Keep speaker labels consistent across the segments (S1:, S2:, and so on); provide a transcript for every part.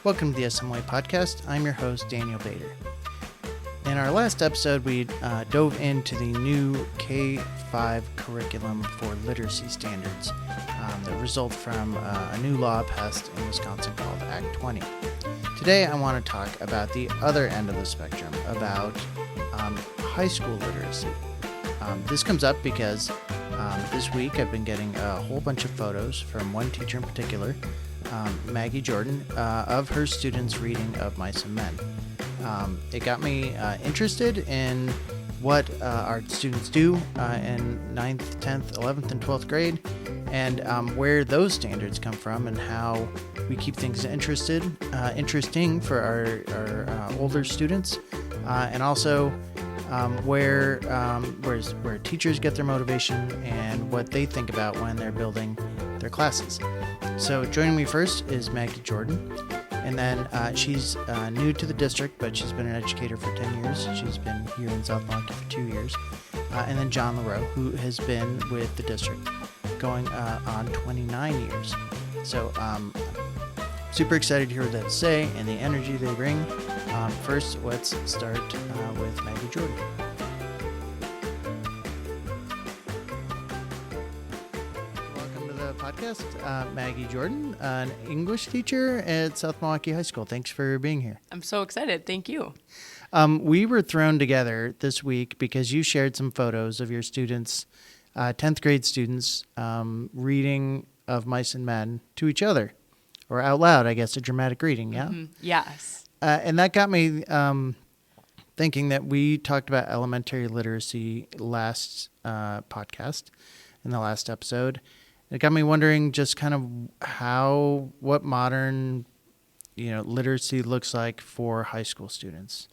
S1: Welcome to the SMY Podcast. I'm your host, Daniel Bader. In our last episode, we dove into the new K-5 curriculum for literacy standards that result from a new law passed in Wisconsin called Act 20. Today, I want to talk about the other end of the spectrum, about high school literacy. This comes up because this week I've been getting a whole bunch of photos from one teacher in particular, Maggie Jordan, of her students' reading of Mice and Men. It got me interested in what our students do in 9th, 10th, 11th, and 12th grade, and where those standards come from and how we keep things interesting for our older students, and also where teachers get their motivation and what they think about when they're building their classes. So joining me first is Maggie Jordan, and then she's new to the district, but she's been an educator for 10 years. She's been here in South Milwaukee for 2 years. And then John LaRoe, who has been with the district going on 29 years. So super excited to hear what they have to say and the energy they bring. First, let's start with Maggie Jordan. Welcome to the podcast, Maggie Jordan, an English teacher at South Milwaukee High School. Thanks for being here.
S2: I'm so excited. Thank you.
S1: We were thrown together this week because you shared some photos of your students, 10th grade students, reading of Mice and Men to each other, or out loud, I guess, a dramatic reading, yeah?
S2: Mm-hmm. Yes.
S1: And that got me thinking that we talked about elementary literacy last podcast, in the last episode. It got me wondering just kind of what modern, literacy looks like for high school students.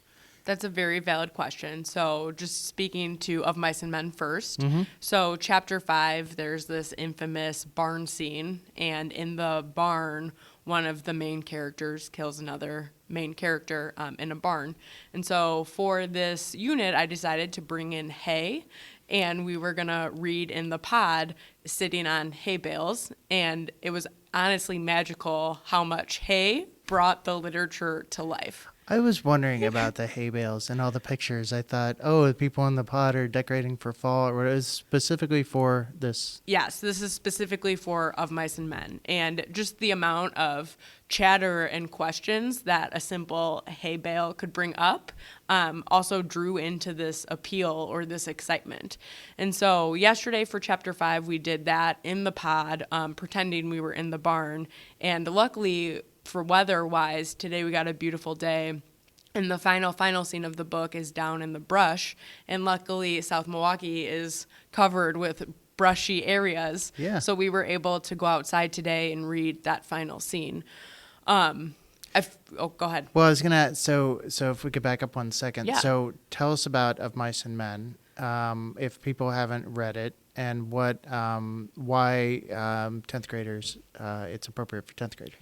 S2: That's a very valid question. So just speaking to Of Mice and Men first.
S1: Mm-hmm.
S2: So chapter 5, there's this infamous barn scene. And in the barn, one of the main characters kills another main character in a barn. And so for this unit, I decided to bring in hay. And we were going to read in the pod sitting on hay bales. And it was honestly magical how much hay brought the literature to life.
S1: I was wondering about the hay bales and all the pictures. I thought, the people in the pod are decorating for fall, or it was specifically for this.
S2: Yes, this is specifically for Of Mice and Men. And just the amount of chatter and questions that a simple hay bale could bring up also drew into this appeal or this excitement. And so yesterday for chapter 5, we did that in the pod, pretending we were in the barn. And luckily, for weather-wise, today we got a beautiful day, and the final scene of the book is down in the brush, and luckily South Milwaukee is covered with brushy areas, so we were able to go outside today and read that final scene. Go ahead.
S1: Well, I was gonna. So if we could back up 1 second.
S2: Yeah.
S1: So tell us about Of Mice and Men, if people haven't read it, and why 10th graders. It's appropriate for 10th graders.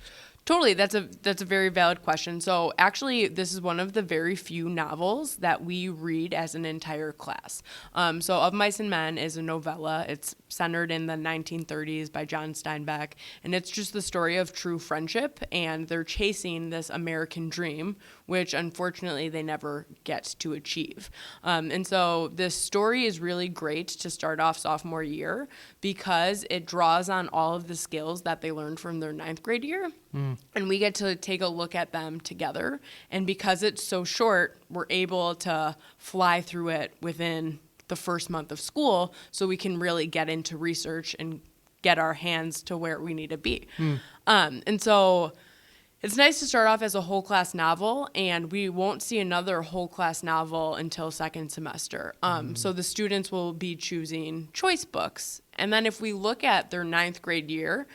S2: Totally. That's a very valid question. So actually, this is one of the very few novels that we read as an entire class. So Of Mice and Men is a novella. It's centered in the 1930s by John Steinbeck. And it's just the story of true friendship. And they're chasing this American dream, which unfortunately they never get to achieve. And so this story is really great to start off sophomore year because it draws on all of the skills that they learned from their 9th grade year. And we get to take a look at them together. And because it's so short, we're able to fly through it within the first month of school so we can really get into research and get our hands to where we need to be. And so it's nice to start off as a whole class novel, and we won't see another whole class novel until second semester. So the students will be choosing choice books. And then if we look at their 9th grade year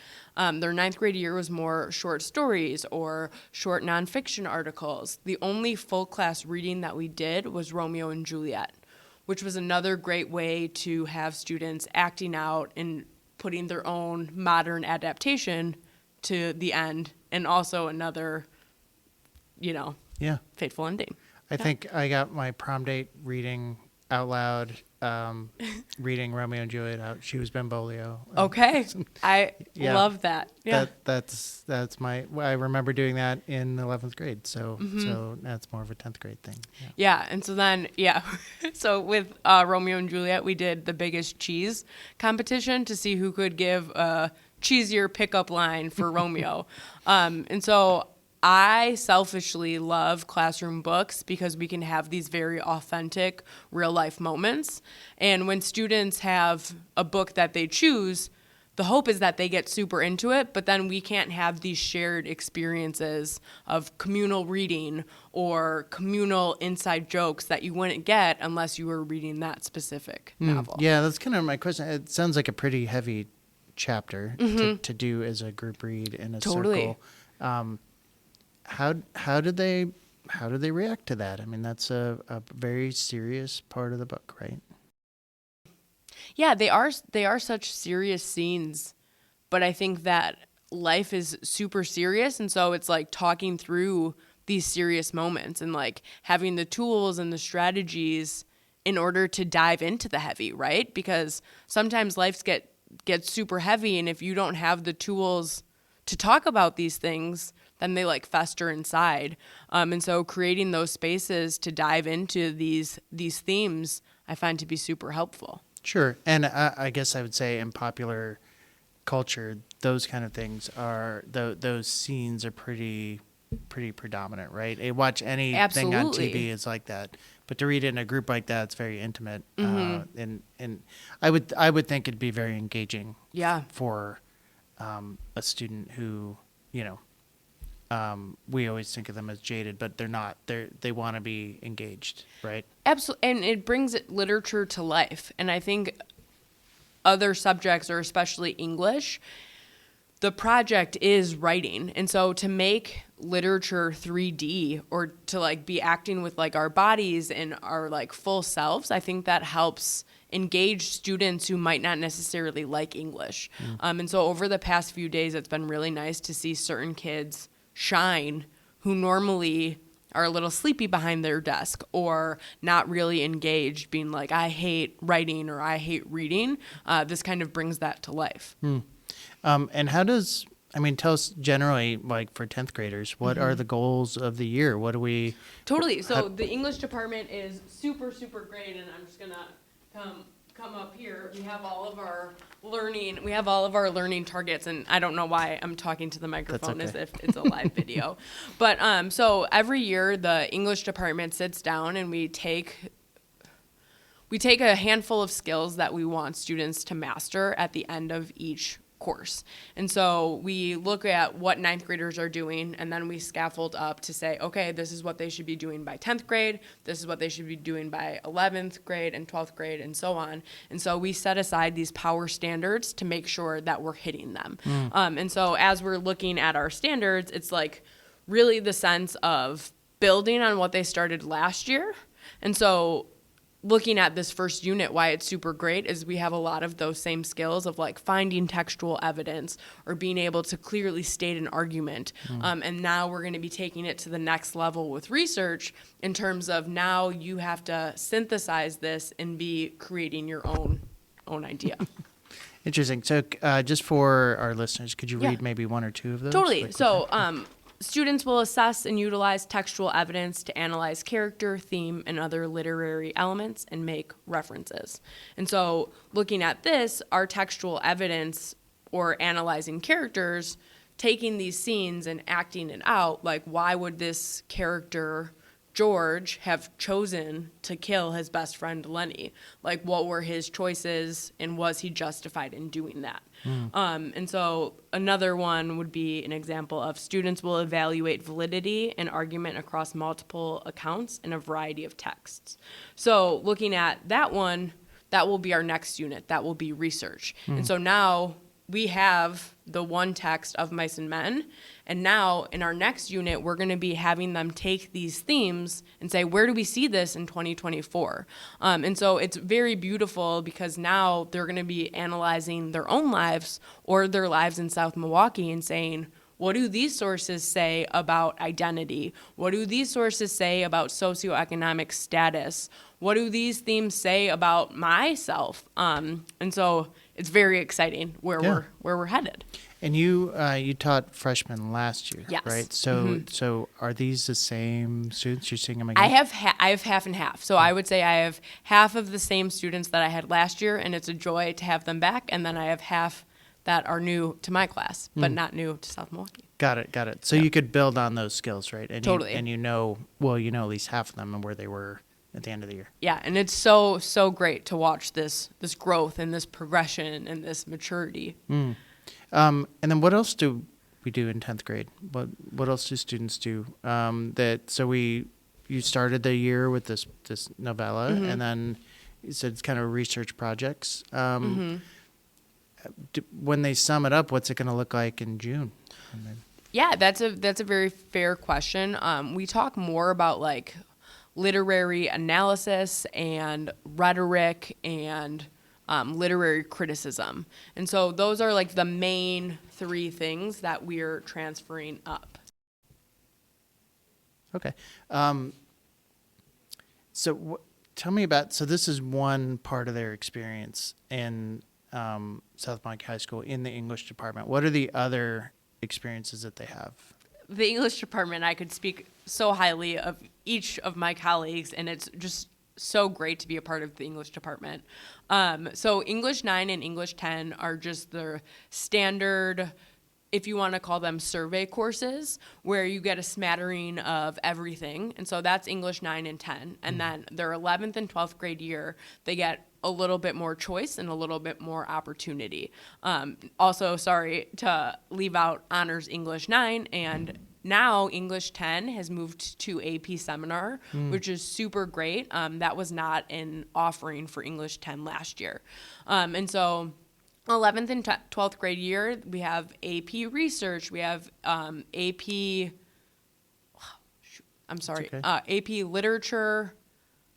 S2: was more short stories or short nonfiction articles. The only full class reading that we did was Romeo and Juliet, which was another great way to have students acting out and putting their own modern adaptation to the end, and also another, fateful ending.
S1: I think I got my prom date reading out loud reading Romeo and Juliet out. She was Benvolio.
S2: Okay. I
S1: Yeah.
S2: love that. Yeah.
S1: That's my. I remember doing that in 11th grade. So so that's more of a 10th grade thing. Yeah.
S2: Yeah, and so then, yeah, so with Romeo and Juliet, we did the biggest cheese competition to see who could give a cheesier pickup line for Romeo. And so I selfishly love classroom books because we can have these very authentic real life moments. And when students have a book that they choose, the hope is that they get super into it, but then we can't have these shared experiences of communal reading or communal inside jokes that you wouldn't get unless you were reading that specific novel.
S1: Yeah, that's kind of my question. It sounds like a pretty heavy chapter to do as a group read in a
S2: Totally.
S1: circle. How did they react to that? I mean, that's a very serious part of the book, right?
S2: Yeah, they are such serious scenes, but I think that life is super serious, and so it's like talking through these serious moments and like having the tools and the strategies in order to dive into the heavy, right? Because sometimes life gets super heavy, and if you don't have the tools to talk about these things, then they like fester inside. And so creating those spaces to dive into these themes, I find to be super helpful.
S1: Sure. And I guess I would say in popular culture, those kind of things are, those scenes are pretty predominant, right? You watch anything on
S2: Absolutely.
S1: TV is like that. But to read it in a group like that, it's very intimate. And I would think it'd be very engaging
S2: Yeah.
S1: for a student who, we always think of them as jaded, but they're not. They want to be engaged, right?
S2: Absolutely. And it brings literature to life. And I think other subjects, or especially English, the project is writing. And so to make literature 3D, or to like be acting with like our bodies and our like full selves, I think that helps engage students who might not necessarily like English. And so over the past few days, it's been really nice to see certain kids shine who normally are a little sleepy behind their desk or not really engaged, being like, I hate writing or I hate reading. This kind of brings that to life.
S1: And tell us generally, like for 10th graders, what are the goals of the year? What do we...
S2: Totally. So the English department is super, super great, and I'm just gonna come up here. We have all of our learning targets, and I don't know why I'm talking to the microphone as
S1: okay.
S2: if it's a live video. But so every year the English department sits down and we take a handful of skills that we want students to master at the end of each course. And so we look at what 9th graders are doing, and then we scaffold up to say, okay, this is what they should be doing by 10th grade, this is what they should be doing by 11th grade and 12th grade, and so on. And so we set aside these power standards to make sure that we're hitting them. And so as we're looking at our standards, it's like really the sense of building on what they started last year. And so looking at this first unit, why it's super great is we have a lot of those same skills of like finding textual evidence or being able to clearly state an argument. And now we're going to be taking it to the next level with research in terms of now you have to synthesize this and be creating your own idea.
S1: Interesting. So just for our listeners, could you
S2: Yeah.
S1: read maybe one or two of those?
S2: Totally.
S1: Like,
S2: So students will assess and utilize textual evidence to analyze character, theme, and other literary elements and make references. And so looking at this, our textual evidence or analyzing characters, taking these scenes and acting it out, like why would this character George have chosen to kill his best friend Lenny? Like, what were his choices, and was he justified in doing that? And so another one would be an example of students will evaluate validity and argument across multiple accounts in a variety of texts. So looking at that one, that will be our next unit. That will be research. And so now we have the one text of Mice and Men, and now in our next unit, we're going to be having them take these themes and say, where do we see this in 2024? And so it's very beautiful because now they're going to be analyzing their own lives or their lives in South Milwaukee and saying, what do these sources say about identity? What do these sources say about socioeconomic status? What do these themes say about myself? And so it's very exciting where we're headed.
S1: And you taught freshmen last year,
S2: Yes.
S1: right? So so are these the same students? You're seeing them again?
S2: I have half and half. So I would say I have half of the same students that I had last year, and it's a joy to have them back. And then I have half that are new to my class, but not new to South Milwaukee.
S1: Got it. So you could build on those skills, right? And
S2: Totally.
S1: You know at least half of them and where they were at the end of the year.
S2: Yeah, and it's so great to watch this growth and this progression and this maturity.
S1: And then what else do we do in 10th grade? What else do students do? You started the year with this novella, and then you said it's kind of research projects. When they sum it up, what's it going to look like in June?
S2: Yeah, that's a very fair question. We talk more about like literary analysis and rhetoric and literary criticism. And so those are like the main three things that we're transferring up.
S1: Okay. Tell me about, so this is one part of their experience in South Milwaukee High School in the English department. What are the other experiences that they have?
S2: The English department, I could speak so highly of each of my colleagues, and it's just so great to be a part of the English department. So English 9 and English 10 are just the standard, if you want to call them survey courses, where you get a smattering of everything. And so that's English 9 and 10. And then their 11th and 12th grade year, they get a little bit more choice and a little bit more opportunity. Also, sorry to leave out Honors English 9, and now English 10 has moved to AP Seminar, which is super great. That was not an offering for English 10 last year. And so 11th and 12th grade year, we have AP Research, we have AP Literature.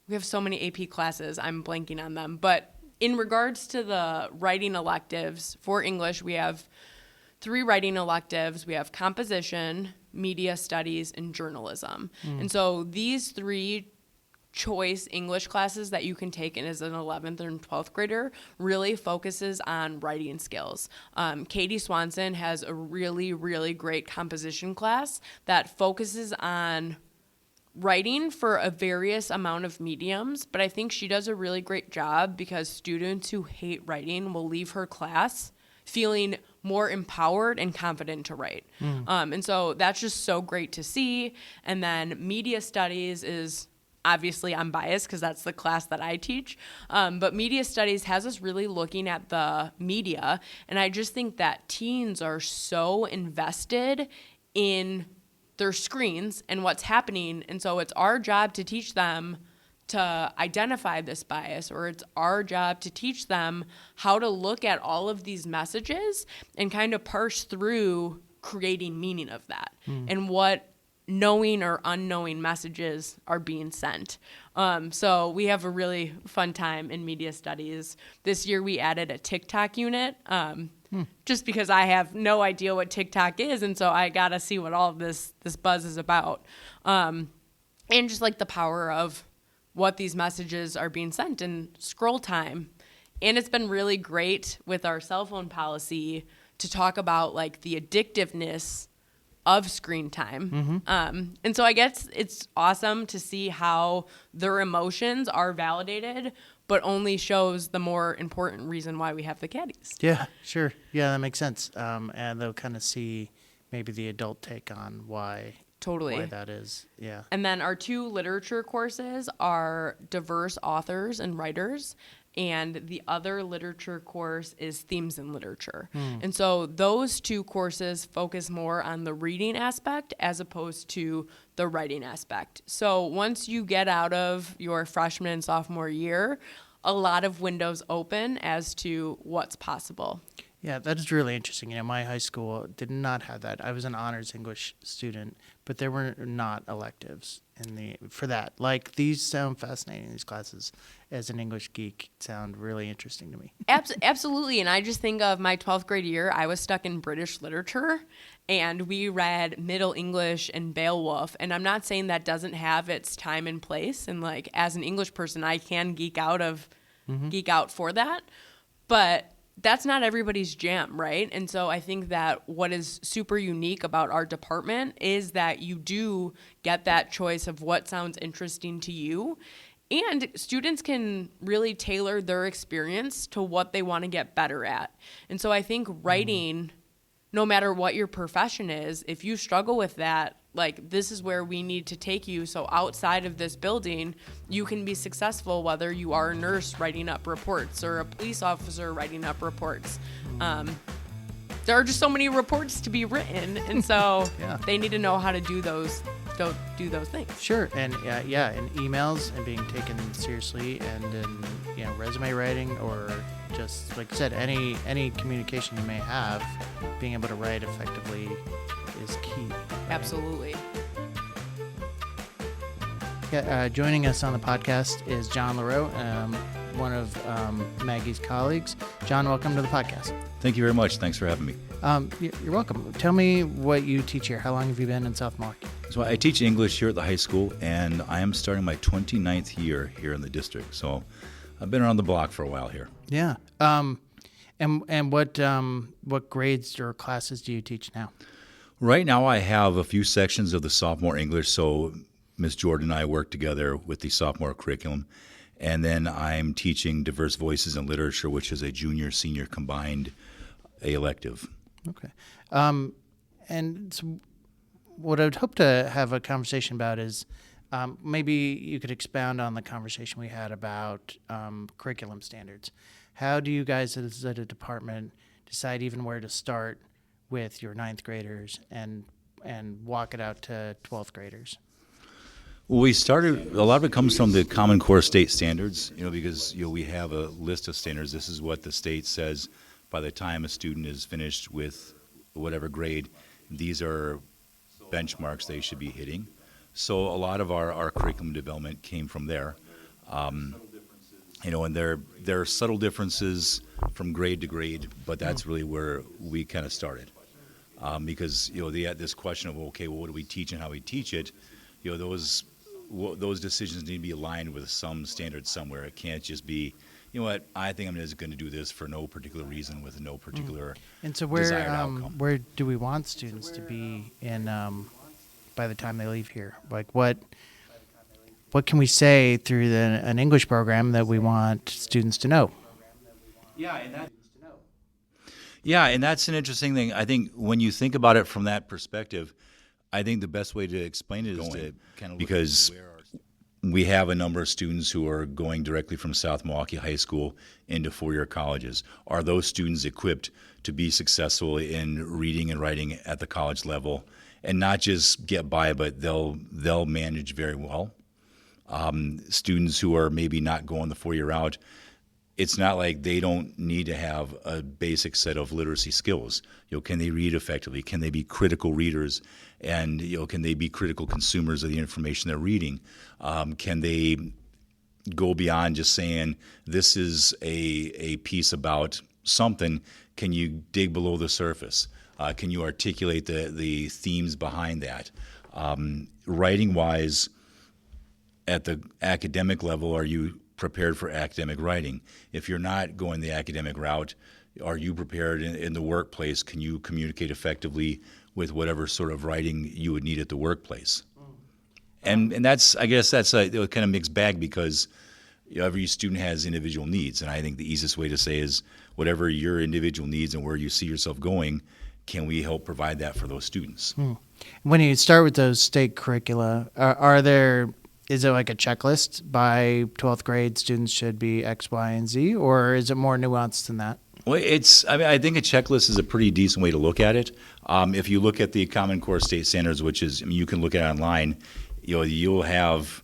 S2: We have so many AP classes, I'm blanking on them. But in regards to the writing electives for English, we have 3 writing electives. We have composition, media studies, and journalism. And so these 3 choice English classes that you can take in as an 11th and 12th grader really focuses on writing skills. Katie Swanson has a really, really great composition class that focuses on writing for a various amount of mediums, but I think she does a really great job because students who hate writing will leave her class feeling more empowered and confident to write. And so that's just so great to see. And then media studies is, obviously I'm biased because that's the class that I teach, but media studies has us really looking at the media. And I just think that teens are so invested in their screens and what's happening. And so it's our job to teach them to identify this bias, or it's our job to teach them how to look at all of these messages and kind of parse through creating meaning of that and what knowing or unknowing messages are being sent. So we have a really fun time in media studies. This year we added a TikTok unit, just because I have no idea what TikTok is, and so I gotta see what all of this buzz is about. And just like the power of what these messages are being sent and scroll time. And it's been really great with our cell phone policy to talk about like the addictiveness of screen time. And so I guess it's awesome to see how their emotions are validated, but only shows the more important reason why we have the caddies.
S1: Yeah, sure. Yeah, that makes sense. And they'll kind of see maybe the adult take on why that is. Yeah.
S2: And then our 2 literature courses are diverse authors and writers, and the other literature course is themes in literature. And so those 2 courses focus more on the reading aspect as opposed to the writing aspect. So once you get out of your freshman and sophomore year, a lot of windows open as to what's possible.
S1: Yeah, that is really interesting. My high school did not have that. I was an honors English student, but there were not electives for that. Like, these sound fascinating, these classes. As an English geek, sound really interesting to me.
S2: Absolutely. And I just think of my 12th grade year, I was stuck in British literature, and we read Middle English and Beowulf. And I'm not saying that doesn't have its time and place. And like, as an English person, I can geek out for that. But that's not everybody's jam, right? And so I think that what is super unique about our department is that you do get that choice of what sounds interesting to you. And students can really tailor their experience to what they want to get better at. And so I think writing, no matter what your profession is, if you struggle with that, like, this is where we need to take you. So outside of this building, you can be successful, whether you are a nurse writing up reports or a police officer writing up reports. There are just so many reports to be written. And so
S1: Yeah.
S2: they need to know how to do those things.
S1: Sure, and and emails and being taken seriously, and in resume writing, or just like I said, any communication you may have, being able to write effectively is key. Right?
S2: Absolutely.
S1: Yeah, joining us on the podcast is John LaRoe, one of Maggie's colleagues. John, welcome to the podcast.
S3: Thank you very much. Thanks for having me.
S1: You're welcome. Tell me what you teach here. How long have you been in South Milwaukee?
S3: So I teach English here at the high school, and I am starting my 29th year here in the district. So I've been around the block for a while here.
S1: Yeah. And what grades or classes do you teach now?
S3: Right now I have a few sections of the sophomore English, so Miss Jordan and I work together with the sophomore curriculum. And then I'm teaching diverse voices in literature, which is a junior-senior combined elective.
S1: Okay. And so what I'd hope to have a conversation about is maybe you could expound on the conversation we had about curriculum standards. How do you guys as a department decide even where to start with your 9th graders and walk it out to 12th graders?
S3: Well, we started, a lot of it comes from the Common Core state standards, because we have a list of standards. This is what the state says by the time a student is finished with whatever grade. These are benchmarks they should be hitting. So a lot of our curriculum development came from there. And there are subtle differences from grade to grade, but that's really where we kind of started. Because, this question of, okay, well, what do we teach and how we teach it, those decisions need to be aligned with some standard somewhere. It can't just be, I think I'm just going to do this for no particular reason with no particular
S1: And so
S3: desired outcome.
S1: where do we want students to be in by the time they leave here? Like, what can we say through an English program that we want students to know?
S3: Yeah, and that's an interesting thing. I think when you think about it from that perspective, I think the best way to explain it is to kind of because we have a number of students who are going directly from South Milwaukee High School into four-year colleges. Are those students equipped to be successful in reading and writing at the college level, and not just get by, but they'll manage very well? Students who are maybe not going the four-year route, it's not like they don't need to have a basic set of literacy skills. Can they read effectively? Can they be critical readers? And can they be critical consumers of the information they're reading? Can they go beyond just saying this is a piece about something? Can you dig below the surface? Can you articulate the themes behind that? Writing-wise, at the academic level, are you prepared for academic writing? If you're not going the academic route, are you prepared in the workplace? Can you communicate effectively with whatever sort of writing you would need at the workplace? And that's, I guess that's a kind of mixed bag, because every student has individual needs, and I think the easiest way to say is whatever your individual needs and where you see yourself going, can we help provide that for those students?
S1: When you start with those state curricula, is it like a checklist by 12th grade students should be X, Y, and Z, or is it more nuanced than that?
S3: Well, I think a checklist is a pretty decent way to look at it. If you look at the Common Core state standards, which is, you can look at it online, you'll have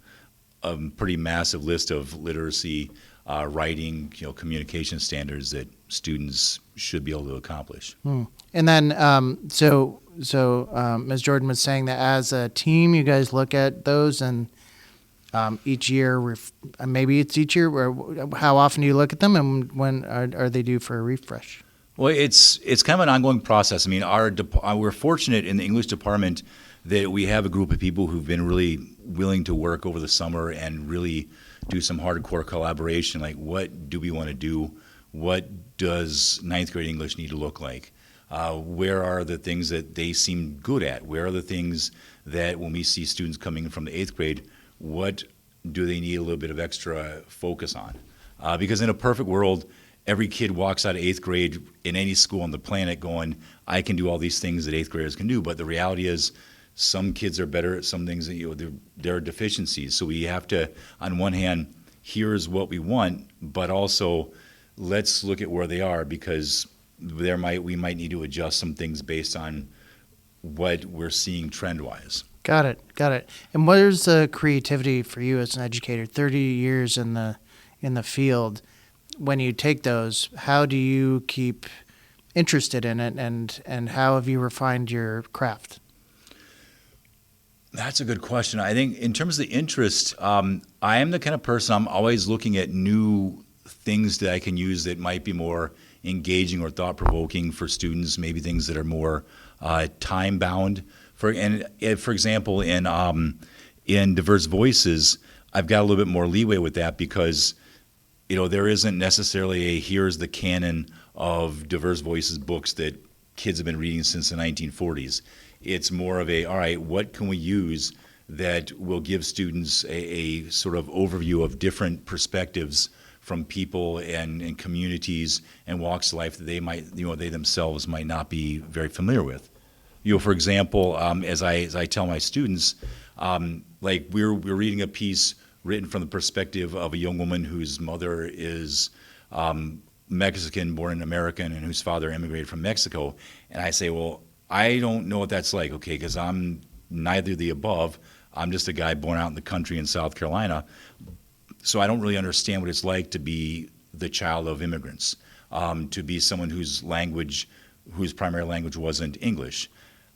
S3: a pretty massive list of literacy writing, communication standards that students should be able to accomplish.
S1: And then, so Ms. Jordan was saying that as a team, you guys look at those and each year, maybe it's each year, or how often do you look at them, and when are they due for a refresh?
S3: Well, it's kind of an ongoing process. I mean, we're fortunate in the English department that we have a group of people who've been really willing to work over the summer and really do some hardcore collaboration. Like, what do we want to do? What does ninth grade English need to look like? Where are the things that they seem good at? Where are the things that when we see students coming in from the eighth grade, what do they need a little bit of extra focus on? Because in a perfect world, every kid walks out of eighth grade in any school on the planet going, I can do all these things that eighth graders can do. But the reality is some kids are better at some things that there are deficiencies. So we have to, on one hand, here's what we want, but also let's look at where they are, because we might need to adjust some things based on what we're seeing trend-wise.
S1: Got it. And where's the creativity for you as an educator? 30 years in the field. When you take those, how do you keep interested in it, and how have you refined your craft?
S3: That's a good question. I think in terms of the interest, I am the kind of person, I'm always looking at new things that I can use that might be more engaging or thought-provoking for students, maybe things that are more time-bound. For example, in Diverse Voices, I've got a little bit more leeway with that because there isn't necessarily here's the canon of Diverse Voices books that kids have been reading since the 1940s. It's more of all right, what can we use that will give students a sort of overview of different perspectives from people and communities and walks of life that they themselves might not be very familiar with. For example, as I tell my students, like we're reading a piece written from the perspective of a young woman whose mother is Mexican, born in America, and whose father immigrated from Mexico. And I say, well, I don't know what that's like, okay, because I'm neither of the above. I'm just a guy born out in the country in South Carolina. So I don't really understand what it's like to be the child of immigrants, to be someone whose primary language wasn't English.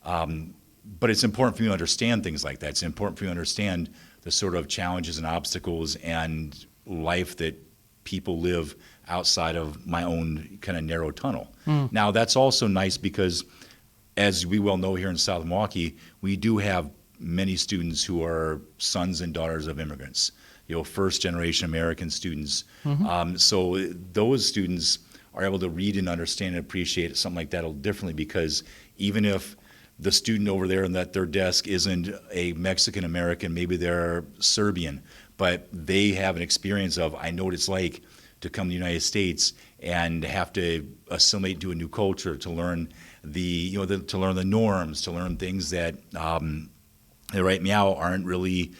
S3: But it's important for me to understand things like that. It's important for me to understand the sort of challenges and obstacles and life that people live outside of my own kind of narrow tunnel. Now, that's also nice because, as we well know here in South Milwaukee, we do have many students who are sons and daughters of immigrants, first-generation American students. So those students are able to read and understand and appreciate something like that a little differently, because even if the student over there and at their desk isn't a Mexican American, maybe they're Serbian, but they have an experience of, I know what it's like to come to the United States and have to assimilate to a new culture, to learn to learn the norms, to learn things that right now aren't really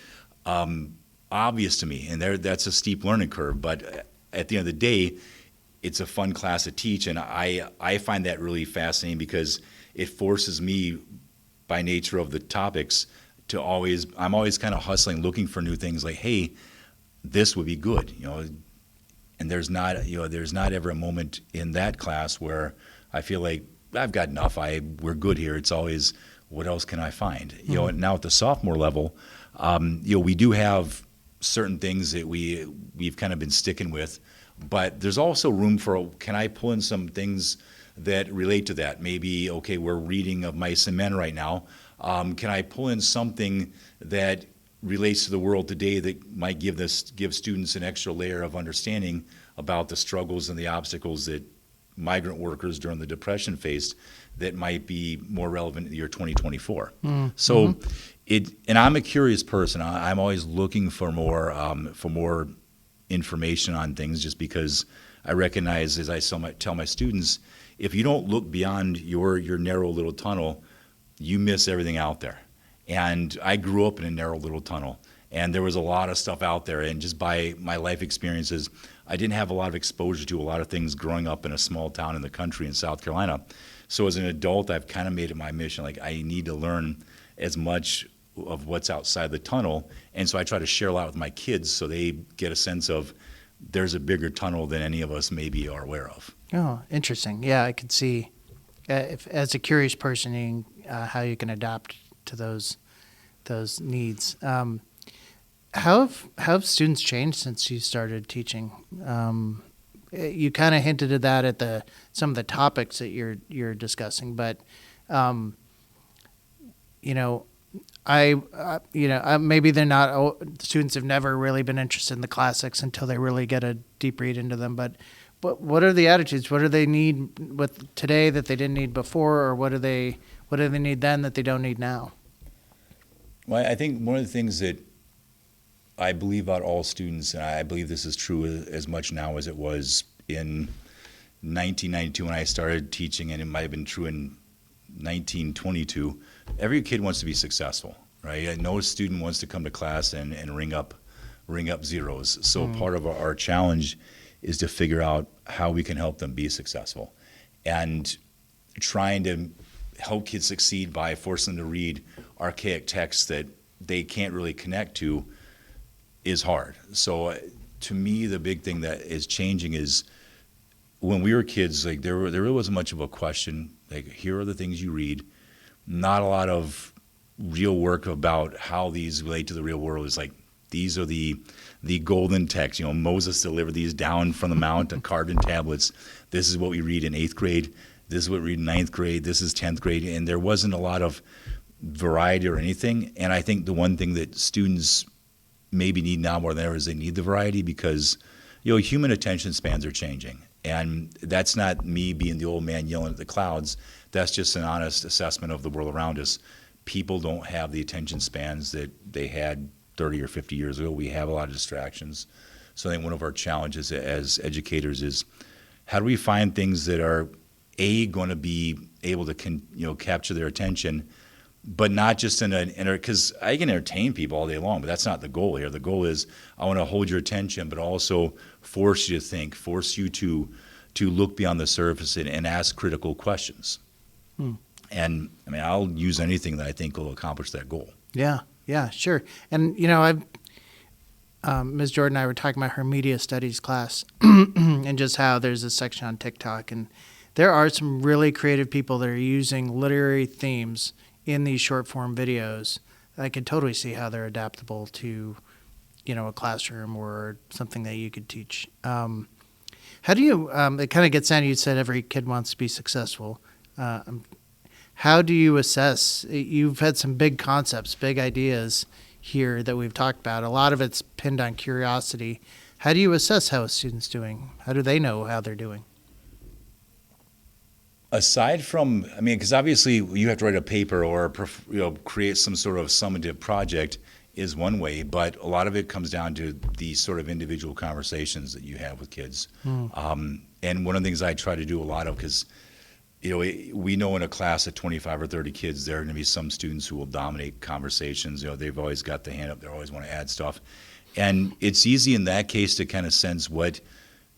S3: obvious to me, and that's a steep learning curve. But at the end of the day, it's a fun class to teach, and I find that really fascinating because it forces me, by nature of the topics, I'm always kind of hustling, looking for new things. Like, hey, this would be good, And there's not ever a moment in that class where I feel like I've got enough. We're good here. It's always, what else can I find? Now at the sophomore level, we do have certain things that we've kind of been sticking with, but there's also room for, can I pull in some things that relate to that? Maybe, okay, we're reading of Mice and Men right now. Can I pull in something that relates to the world today that might give students an extra layer of understanding about the struggles and the obstacles that migrant workers during the Depression faced that might be more relevant in the year 2024. So and I'm a curious person. I'm always looking for more information on things, just because I recognize, as I tell my students, if you don't look beyond your narrow little tunnel, you miss everything out there. And I grew up in a narrow little tunnel, and there was a lot of stuff out there. And just by my life experiences, I didn't have a lot of exposure to a lot of things growing up in a small town in the country in South Carolina. So as an adult, I've kind of made it my mission, like I need to learn as much of what's outside the tunnel. And so I try to share a lot with my kids so they get a sense of there's a bigger tunnel than any of us maybe are aware of.
S1: Oh, interesting. Yeah, I could see, if as a curious person, how you can adapt to those needs. How have students changed since you started teaching? You kind of hinted at that at some of the topics that you're discussing, but maybe they're not. Students have never really been interested in the classics until they really get a deep read into them. But what are the attitudes? What do they need with today that they didn't need before, or what do they need then that they don't need now?
S3: Well, I think one of the things that I believe about all students, and I believe this is true as much now as it was in 1992 when I started teaching, and it might have been true in 1922, every kid wants to be successful, right? No student wants to come to class and ring up zeros. So part of our challenge is to figure out how we can help them be successful. And trying to help kids succeed by forcing them to read archaic texts that they can't really connect to is hard. So to me, the big thing that is changing is when we were kids, like there really wasn't much of a question. Like, here are the things you read. Not a lot of real work about how these relate to the real world. It's like, these are the golden texts. Moses delivered these down from the mount on carved in tablets. This is what we read in 8th grade. This is what we read in 9th grade. This is 10th grade. And there wasn't a lot of variety or anything. And I think the one thing that students maybe need now more than ever is they need the variety, because human attention spans are changing. And that's not me being the old man yelling at the clouds. That's just an honest assessment of the world around us. People don't have the attention spans that they had 30 or 50 years ago. We have a lot of distractions. So I think one of our challenges as educators is, how do we find things that are going to be able to capture their attention, but not just because I can entertain people all day long, but that's not the goal here. The goal is, I want to hold your attention, but also force you to think, force you to look beyond the surface and ask critical questions. And I'll use anything that I think will accomplish that goal.
S1: Yeah, sure. And Ms. Jordan and I were talking about her media studies class and just how there's a section on TikTok, and there are some really creative people that are using literary themes in these short form videos. I could totally see how they're adaptable to, a classroom or something that you could teach. How do you, it kind of gets down, you said every kid wants to be successful. How do you assess? You've had some big concepts, big ideas here that we've talked about. A lot of it's pinned on curiosity. How do you assess how a student's doing? How do they know how they're doing?
S3: Aside from, because obviously you have to write a paper or create some sort of summative project is one way, but a lot of it comes down to the sort of individual conversations that you have with kids. And one of the things I try to do a lot of, because we know in a class of 25 or 30 kids, there are going to be some students who will dominate conversations. They've always got the hand up. They always want to add stuff. And it's easy in that case to kind of sense what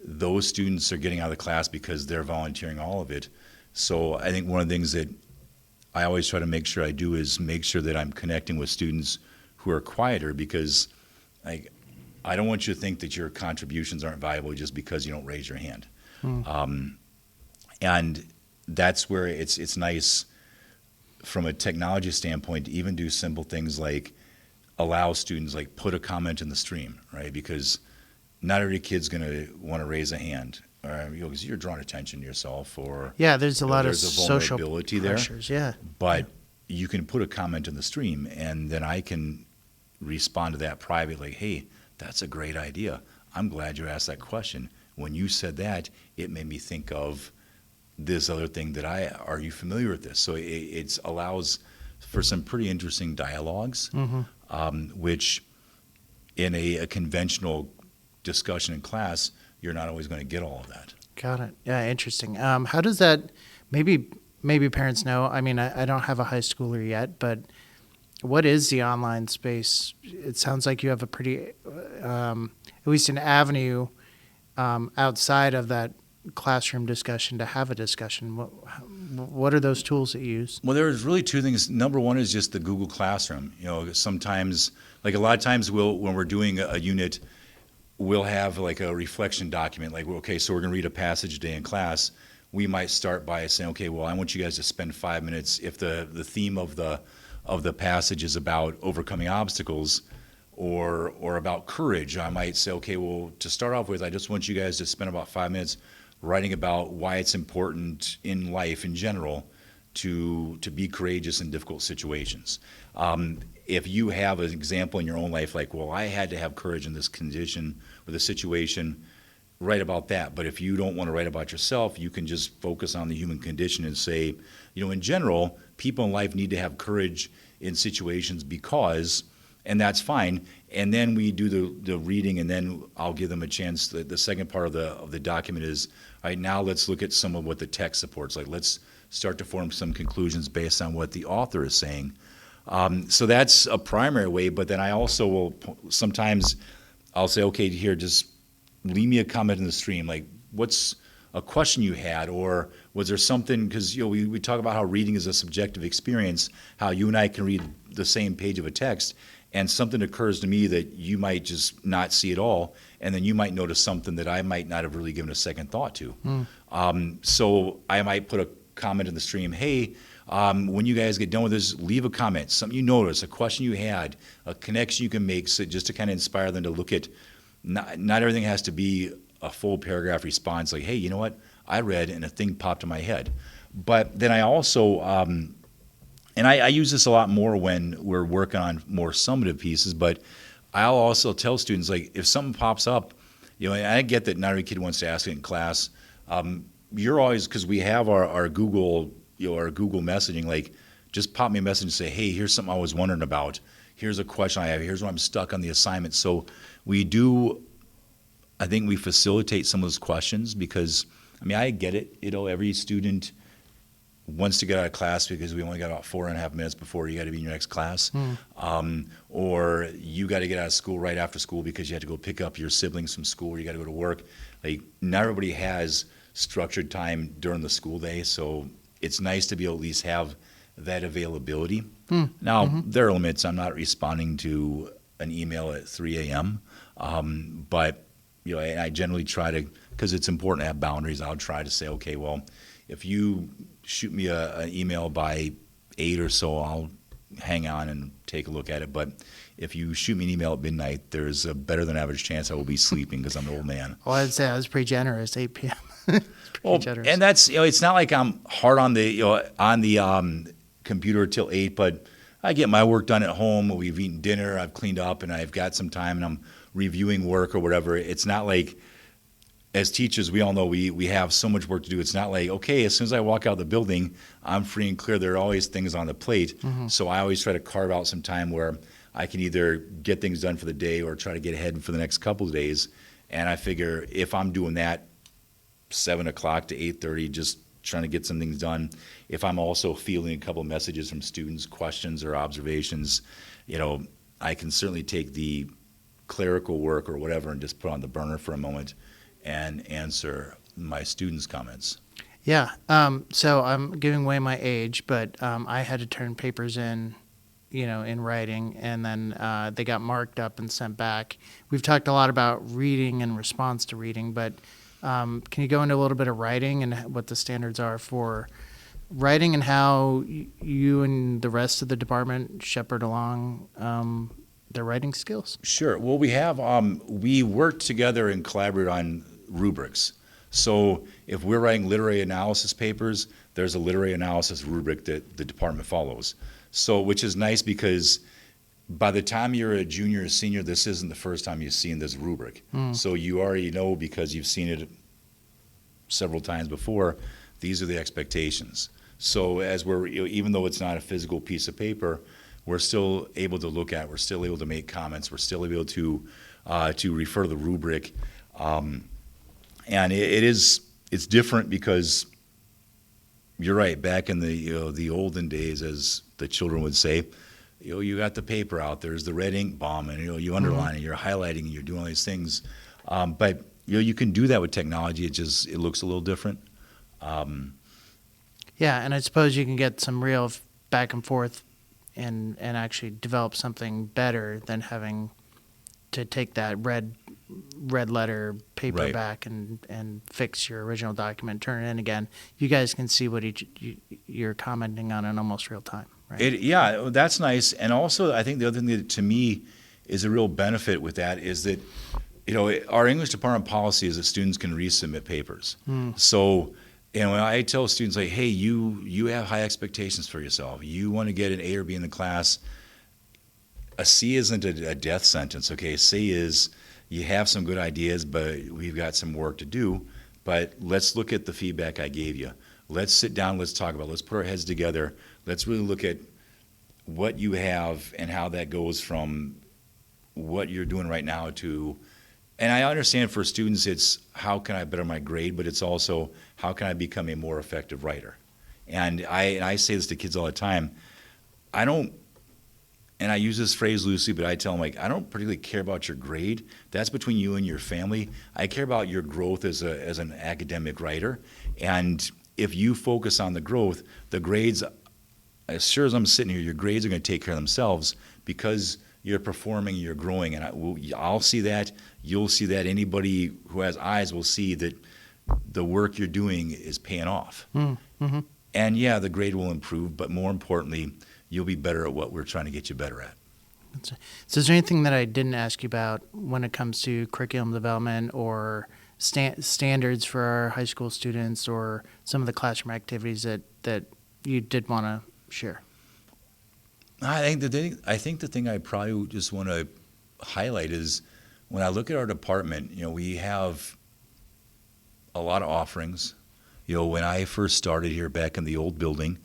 S3: those students are getting out of the class because they're volunteering all of it. So I think one of the things that I always try to make sure I do is make sure that I'm connecting with students who are quieter, because I don't want you to think that your contributions aren't valuable just because you don't raise your hand. And that's where it's nice from a technology standpoint to even do simple things like allow students, put a comment in the stream, right? Because not every kid's going to want to raise a hand, because you're drawing attention to yourself, or
S1: there's a lot of
S3: social
S1: social
S3: pressures
S1: there.
S3: But you can put a comment in the stream, and then I can respond to that privately. Hey, that's a great idea. I'm glad you asked that question. When you said that, it made me think of this other thing are you familiar with this? So it allows for some pretty interesting dialogues, which in a conventional discussion in class, you're not always going to get all of that.
S1: Got it. Yeah, interesting. How does that, maybe parents know, I don't have a high schooler yet, but what is the online space? It sounds like you have a pretty, at least an avenue outside of that classroom discussion to have a discussion. What are those tools that you use?
S3: Well, there's really two things. Number one is just the Google Classroom. Sometimes, a lot of times when we're doing a unit, we'll have like a reflection document, like, okay, so we're going to read a passage today in class. We might start by saying, okay, well, I want you guys to spend 5 minutes. If the theme of the passage is about overcoming obstacles or about courage, I might say, okay, well, to start off with, I just want you guys to spend about 5 minutes writing about why it's important in life in general to be courageous in difficult situations. If you have an example in your own life, like, well, I had to have courage in this condition or the situation, write about that. But if you don't want to write about yourself, you can just focus on the human condition and say, in general, people in life need to have courage in situations because, and that's fine. And then we do the reading, and then I'll give them a chance. The second part of the document is, all right, now let's look at some of what the text supports. Like, let's start to form some conclusions based on what the author is saying. So that's a primary way, but then I also will sometimes I'll say, okay, here, just leave me a comment in the stream. Like, what's a question you had, or was there something, because we talk about how reading is a subjective experience, how you and I can read the same page of a text, and something occurs to me that you might just not see at all, and then you might notice something that I might not have really given a second thought to. So I might put a comment in the stream, hey, when you guys get done with this, leave a comment, something you notice, a question you had, a connection you can make, so just to kind of inspire them to look at, not everything has to be a full paragraph response, like, hey, you know what, I read and a thing popped in my head. But then I also, and I use this a lot more when we're working on more summative pieces, but I'll also tell students, like, if something pops up, and I get that not every kid wants to ask it in class, you're always, because we have our Google, our Google messaging, like, just pop me a message and say, hey, here's something I was wondering about. Here's a question I have. Here's where I'm stuck on the assignment. So I think we facilitate some of those questions because, I get it. Every student wants to get out of class because we only got about 4.5 minutes before you got to be in your next class. Or you got to get out of school right after school because you have to go pick up your siblings from school or you got to go to work. Like, not everybody has structured time during the school day, so it's nice to be able to at least have that availability. Now, there are limits. I'm not responding to an email at 3 a.m., but I generally try to, because it's important to have boundaries, I'll try to say, okay, well, if you shoot me an email by 8 or so, I'll hang on and take a look at it. But if you shoot me an email at midnight, there's a better than average chance I will be sleeping because I'm an old man.
S1: Well, I'd say I was pretty generous, 8 p.m. Generous.
S3: And that's, it's not like I'm hard on the computer till 8, but I get my work done at home. We've eaten dinner, I've cleaned up, and I've got some time, and I'm reviewing work or whatever. It's not like, as teachers, we all know we have so much work to do. It's not like, okay, as soon as I walk out of the building, I'm free and clear. There are always things on the plate. So I always try to carve out some time where I can either get things done for the day or try to get ahead for the next couple of days. And I figure if I'm doing that 7 o'clock to 8:30, just trying to get some things done, if I'm also fielding a couple of messages from students, questions or observations, I can certainly take the clerical work or whatever and just put on the burner for a moment and answer my students' comments.
S1: Yeah. So I'm giving away my age, but I had to turn papers in, in writing, and then they got marked up and sent back. We've talked a lot about reading and response to reading, but can you go into a little bit of writing and what the standards are for writing and how you and the rest of the department shepherd along their writing skills? Sure.
S3: Well, we work together and collaborate on rubrics. So if we're writing literary analysis papers, there's a literary analysis rubric that the department follows. So, which is nice because by the time you're a junior or senior, this isn't the first time you've seen this rubric. So you already know, because you've seen it several times before, these are the expectations. So as even though it's not a physical piece of paper, we're still able to look at, we're still able to make comments, we're still able to refer to the rubric. And it's different because you're right, back in the olden days, as the children would say, you got the paper out, there's the red ink bomb, and you underline it, you're highlighting, and you're doing all these things. But you can do that with technology. It looks a little different.
S1: Yeah, and I suppose you can get some real back and forth and actually develop something better than having to take that red red letter paper
S3: Right.
S1: back and fix your original document, turn it in again. You guys can see what you're commenting on in almost real time, right?
S3: Yeah, that's nice. And also, I think the other thing that to me is a real benefit with that is that, our English department policy is that students can resubmit papers. So, when I tell students like, hey, you have high expectations for yourself. You want to get an A or B in the class. A C isn't a death sentence, okay? C is you have some good ideas, but we've got some work to do. But let's look at the feedback I gave you. Let's sit down, let's talk about it. Let's put our heads together. Let's really look at what you have and how that goes from what you're doing right now to, and I understand for students it's how can I better my grade, but it's also how can I become a more effective writer. And I say this to kids all the time. I don't, and I use this phrase loosely, but I tell them, like, I don't particularly care about your grade. That's between you and your family. I care about your growth as an academic writer. And if you focus on the growth, the grades, as sure as I'm sitting here, your grades are going to take care of themselves because you're performing, you're growing. And I'll see that. You'll see that. Anybody who has eyes will see that the work you're doing is paying off.
S1: Mm-hmm.
S3: And yeah, the grade will improve, but more importantly, you'll be better at what we're trying to get you better at.
S1: So is there anything that I didn't ask you about when it comes to curriculum development or standards for our high school students or some of the classroom activities that you did want to share?
S3: I think the thing I probably just want to highlight is when I look at our department, we have a lot of offerings. When I first started here back in the old building,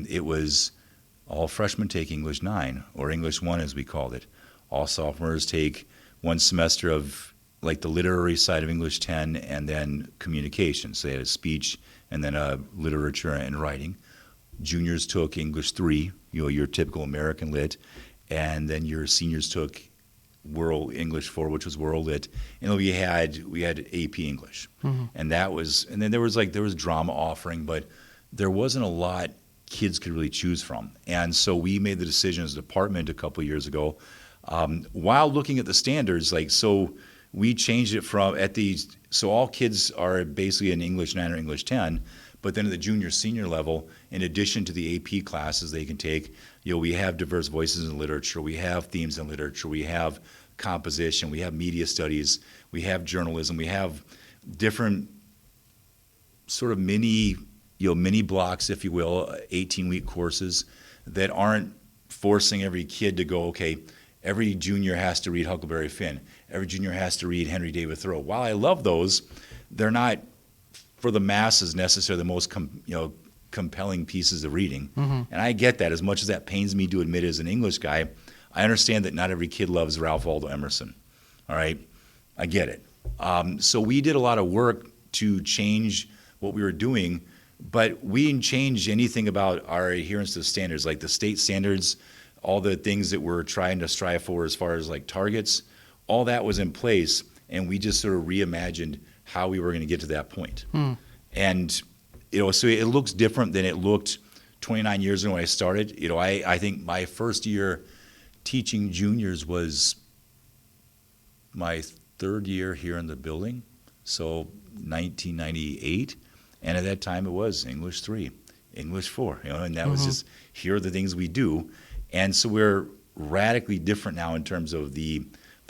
S3: it was all freshmen take English 9, or English 1 as we called it. All sophomores take one semester of like the literary side of English 10 and then communication. So they had a speech and then a literature and writing. Juniors took English 3, your typical American lit, and then your seniors took World English 4, which was World Lit, and we had AP English, and then there was drama offering, but there wasn't a lot kids could really choose from, and so we made the decision as a department a couple of years ago, while looking at the standards, we changed it so all kids are basically in English 9 or English 10. But then at the junior senior level, in addition to the AP classes they can take, we have diverse voices in literature, we have themes in literature, we have composition, we have media studies, we have journalism, we have different sort of mini blocks, if you will, 18-week courses that aren't forcing every kid to go, okay, every junior has to read Huckleberry Finn, every junior has to read Henry David Thoreau. While I love those, they're not for the masses necessarily the most compelling pieces of reading. And I get that. As much as that pains me to admit as an English guy, I understand that not every kid loves Ralph Waldo Emerson. All right? I get it. So we did a lot of work to change what we were doing, but we didn't change anything about our adherence to the standards, like the state standards, all the things that we're trying to strive for as far as like targets, all that was in place, and we just sort of reimagined how we were going to get to that point. And, so it looks different than it looked 29 years ago when I started. I think my first year teaching juniors was my third year here in the building, so 1998. And at that time it was English 3, English 4, and that was just, here are the things we do. And so we're radically different now in terms of the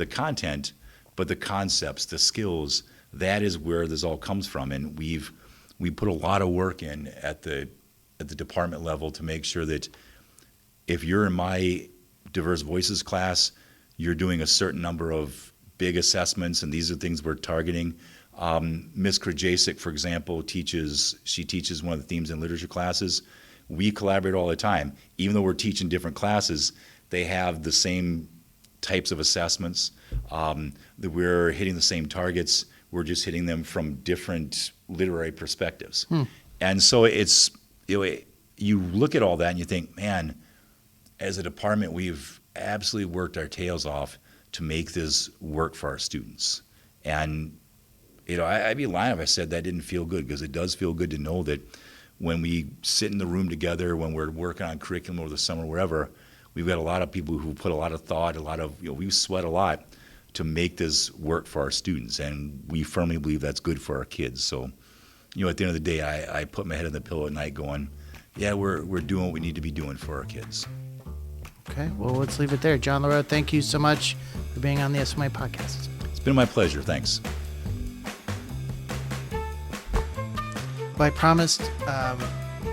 S3: content, but the concepts, the skills, that is where this all comes from, and we put a lot of work in at the department level to make sure that if you're in my diverse voices class, you're doing a certain number of big assessments, and these are things we're targeting. Ms. Krajacek, for example, teaches one of the themes in literature classes. We collaborate all the time, even though we're teaching different classes. They have the same types of assessments. That we're hitting the same targets. We're just hitting them from different literary perspectives. And so it's, you look at all that and you think, man, as a department, we've absolutely worked our tails off to make this work for our students. And, I'd be lying if I said that didn't feel good, because it does feel good to know that when we sit in the room together, when we're working on curriculum over the summer, wherever, we've got a lot of people who put a lot of thought, we sweat a lot to make this work for our students, and we firmly believe that's good for our kids. So, at the end of the day, I put my head on the pillow at night going, yeah, we're doing what we need to be doing for our kids.
S1: Okay, well, let's leave it there. John LaRoe, thank you so much for being on the SMI podcast.
S3: It's been my pleasure. Thanks.
S1: Well, I promised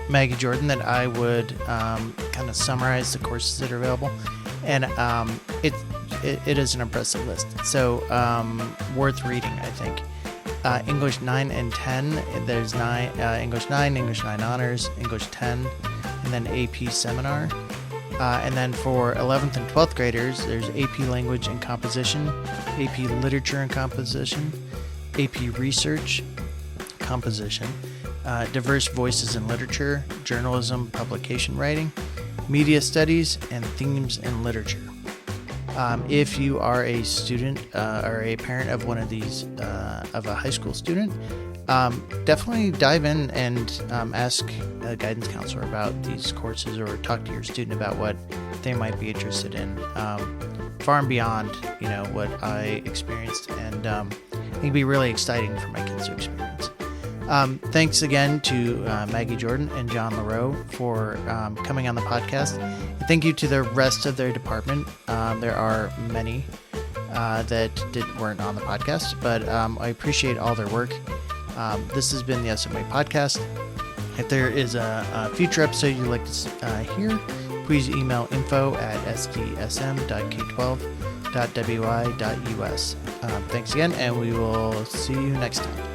S1: Maggie Jordan that I would kind of summarize the courses that are available, and it is an impressive list. So worth reading, I think. English 9 and 10. There's English 9, English 9 Honors, English 10, and then AP Seminar. And then for 11th and 12th graders, there's AP Language and Composition, AP Literature and Composition, AP Research, Composition, Diverse Voices in Literature, Journalism, Publication Writing, Media Studies, and Themes in Literature. If you are a student or a parent of one of these, of a high school student, definitely dive in and ask a guidance counselor about these courses, or talk to your student about what they might be interested in, far and beyond, what I experienced, and I think it'd be really exciting for my kids to experience. Thanks again to Maggie Jordan and John LaRoe for coming on the podcast. And thank you to the rest of their department. There are many that weren't on the podcast, but I appreciate all their work. This has been the SMA podcast. If there is a future episode you'd like to hear, please email info@sdsm.k12.wy.us. Thanks again, and we will see you next time.